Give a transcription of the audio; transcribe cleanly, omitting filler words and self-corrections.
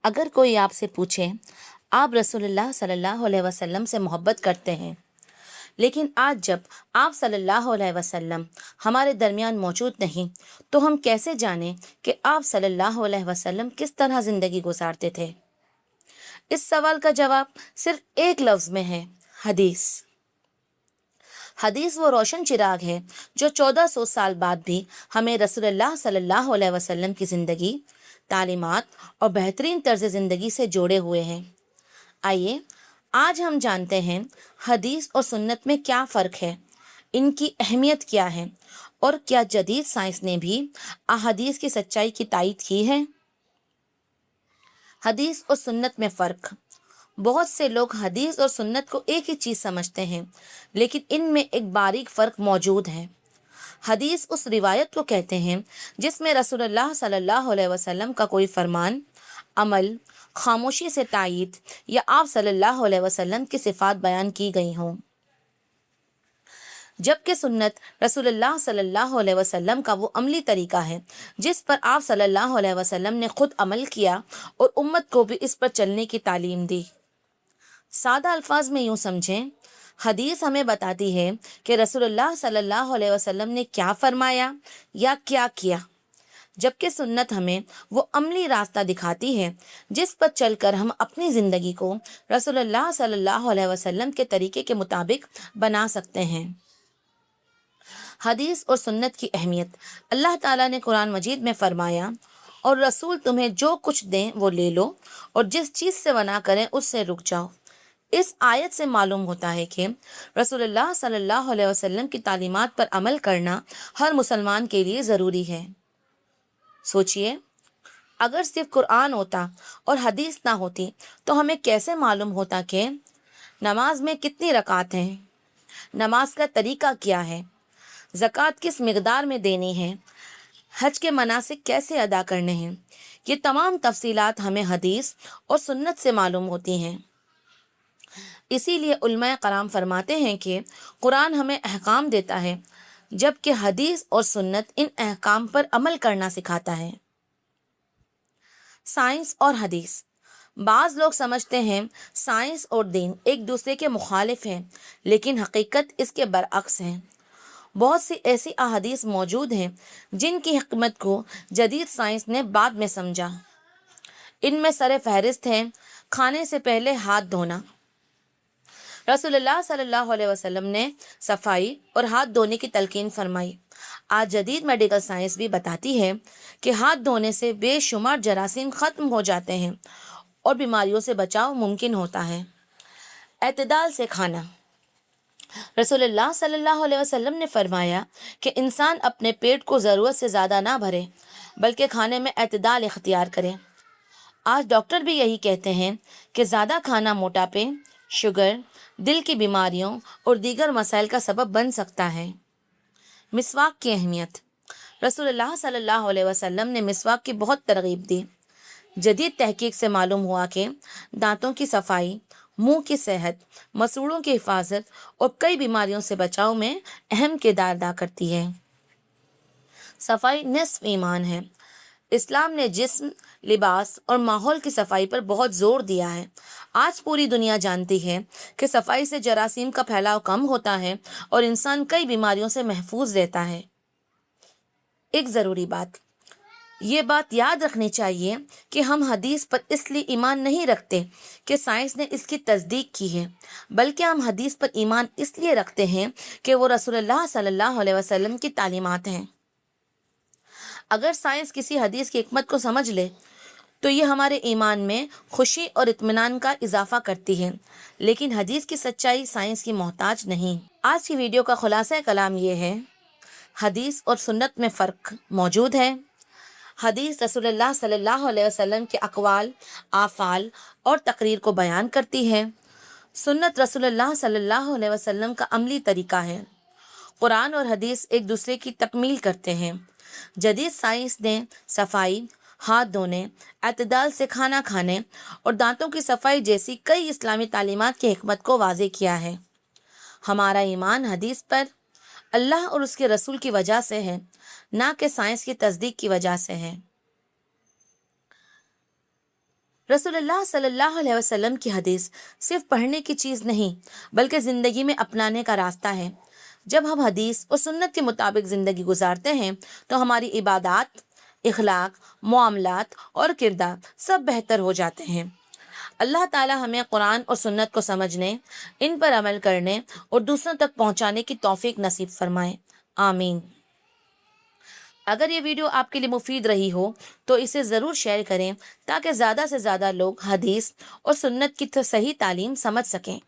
اگر کوئی آپ سے پوچھے آپ رسول اللہ صلی اللہ علیہ وسلم سے محبت کرتے ہیں، لیکن آج جب آپ صلی اللہ علیہ وسلم ہمارے درمیان موجود نہیں تو ہم کیسے جانیں کہ آپ صلی اللہ علیہ وسلم کس طرح زندگی گزارتے تھے؟ اس سوال کا جواب صرف ایک لفظ میں ہے: حدیث۔ حدیث وہ روشن چراغ ہے جو 1400 سال بعد بھی ہمیں رسول اللہ صلی اللہ علیہ وسلم کی زندگی، تعلیمات اور بہترین طرز زندگی سے جوڑے ہوئے ہیں۔ آئیے آج ہم جانتے ہیں حدیث اور سنت میں کیا فرق ہے، ان کی اہمیت کیا ہے، اور کیا جدید سائنس نے بھی احادیث کی سچائی کی تائید کی ہے۔ حدیث اور سنت میں فرق۔ بہت سے لوگ حدیث اور سنت کو ایک ہی چیز سمجھتے ہیں، لیکن ان میں ایک باریک فرق موجود ہے۔ حدیث اس روایت کو کہتے ہیں جس میں رسول اللہ صلی اللہ علیہ وسلم کا کوئی فرمان، عمل، خاموشی سے تائید یا آپ صلی اللہ علیہ وسلم کی صفات بیان کی گئی ہوں، جبکہ سنت رسول اللہ صلی اللہ علیہ وسلم کا وہ عملی طریقہ ہے جس پر آپ صلی اللہ علیہ وسلم نے خود عمل کیا اور امت کو بھی اس پر چلنے کی تعلیم دی۔ سادہ الفاظ میں یوں سمجھیں، حدیث ہمیں بتاتی ہے کہ رسول اللہ صلی اللہ علیہ وسلم نے کیا فرمایا یا کیا کیا، جبکہ سنت ہمیں وہ عملی راستہ دکھاتی ہے جس پر چل کر ہم اپنی زندگی کو رسول اللہ صلی اللہ علیہ وسلم کے طریقے کے مطابق بنا سکتے ہیں۔ حدیث اور سنت کی اہمیت۔ اللہ تعالیٰ نے قرآن مجید میں فرمایا، اور رسول تمہیں جو کچھ دیں وہ لے لو، اور جس چیز سے منع کریں اس سے رک جاؤ۔ اس آیت سے معلوم ہوتا ہے کہ رسول اللہ صلی اللہ علیہ وسلم کی تعلیمات پر عمل کرنا ہر مسلمان کے لیے ضروری ہے۔ سوچئے، اگر صرف قرآن ہوتا اور حدیث نہ ہوتی تو ہمیں کیسے معلوم ہوتا کہ نماز میں کتنی رکعت ہیں، نماز کا طریقہ کیا ہے، زکوٰۃ کس مقدار میں دینی ہے، حج کے مناسک کیسے ادا کرنے ہیں۔ یہ تمام تفصیلات ہمیں حدیث اور سنت سے معلوم ہوتی ہیں۔ اسی لیے علماء کرام فرماتے ہیں کہ قرآن ہمیں احکام دیتا ہے، جبکہ حدیث اور سنت ان احکام پر عمل کرنا سکھاتا ہے۔ سائنس اور حدیث۔ بعض لوگ سمجھتے ہیں سائنس اور دین ایک دوسرے کے مخالف ہیں، لیکن حقیقت اس کے برعکس ہے۔ بہت سی ایسی احادیث موجود ہیں جن کی حکمت کو جدید سائنس نے بعد میں سمجھا۔ ان میں سر فہرست ہے کھانے سے پہلے ہاتھ دھونا۔ رسول اللہ صلی اللہ علیہ وسلم نے صفائی اور ہاتھ دھونے کی تلقین فرمائی۔ آج جدید میڈیکل سائنس بھی بتاتی ہے کہ ہاتھ دھونے سے بے شمار جراثیم ختم ہو جاتے ہیں اور بیماریوں سے بچاؤ ممکن ہوتا ہے۔ اعتدال سے کھانا۔ رسول اللہ صلی اللہ علیہ وسلم نے فرمایا کہ انسان اپنے پیٹ کو ضرورت سے زیادہ نہ بھرے، بلکہ کھانے میں اعتدال اختیار کرے۔ آج ڈاکٹر بھی یہی کہتے ہیں کہ زیادہ کھانا موٹاپے، شوگر، دل کی بیماریوں اور دیگر مسائل کا سبب بن سکتا ہے۔ مسواک کی اہمیت۔ رسول اللہ صلی اللہ علیہ وسلم نے مسواک کی بہت ترغیب دی۔ جدید تحقیق سے معلوم ہوا کہ دانتوں کی صفائی، منہ کی صحت، مسوڑوں کی حفاظت اور کئی بیماریوں سے بچاؤ میں اہم کردار ادا کرتی ہے۔ صفائی نصف ایمان ہے۔ اسلام نے جسم، لباس اور ماحول کی صفائی پر بہت زور دیا ہے۔ آج پوری دنیا جانتی ہے کہ صفائی سے جراثیم کا پھیلاؤ کم ہوتا ہے اور انسان کئی بیماریوں سے محفوظ رہتا ہے۔ ایک ضروری بات، یہ بات یاد رکھنی چاہیے کہ ہم حدیث پر اس لیے ایمان نہیں رکھتے کہ سائنس نے اس کی تصدیق کی ہے، بلکہ ہم حدیث پر ایمان اس لیے رکھتے ہیں کہ وہ رسول اللہ صلی اللہ علیہ وسلم کی تعلیمات ہیں۔ اگر سائنس کسی حدیث کی حکمت کو سمجھ لے تو یہ ہمارے ایمان میں خوشی اور اطمینان کا اضافہ کرتی ہے، لیکن حدیث کی سچائی سائنس کی محتاج نہیں۔ آج کی ویڈیو کا خلاصہ کلام یہ ہے: حدیث اور سنت میں فرق موجود ہے۔ حدیث رسول اللہ صلی اللہ علیہ وسلم کے اقوال، افعال اور تقریر کو بیان کرتی ہے۔ سنت رسول اللہ صلی اللہ علیہ وسلم کا عملی طریقہ ہے۔ قرآن اور حدیث ایک دوسرے کی تکمیل کرتے ہیں۔ جدید سائنس نے صفائی، ہاتھ دھونے، اعتدال سے کھانا کھانے اور دانتوں کی صفائی جیسی کئی اسلامی تعلیمات کی حکمت کو واضح کیا ہے۔ ہمارا ایمان حدیث پر اللہ اور اس کے رسول کی وجہ سے ہے، نہ کہ سائنس کی تصدیق کی وجہ سے ہے۔ رسول اللہ صلی اللہ علیہ وسلم کی حدیث صرف پڑھنے کی چیز نہیں بلکہ زندگی میں اپنانے کا راستہ ہے۔ جب ہم حدیث اور سنت کے مطابق زندگی گزارتے ہیں تو ہماری عبادات، اخلاق، معاملات اور کردار سب بہتر ہو جاتے ہیں۔ اللہ تعالی ہمیں قرآن اور سنت کو سمجھنے، ان پر عمل کرنے اور دوسروں تک پہنچانے کی توفیق نصیب فرمائے، آمین۔ اگر یہ ویڈیو آپ کے لیے مفید رہی ہو تو اسے ضرور شیئر کریں تاکہ زیادہ سے زیادہ لوگ حدیث اور سنت کی صحیح تعلیم سمجھ سکیں۔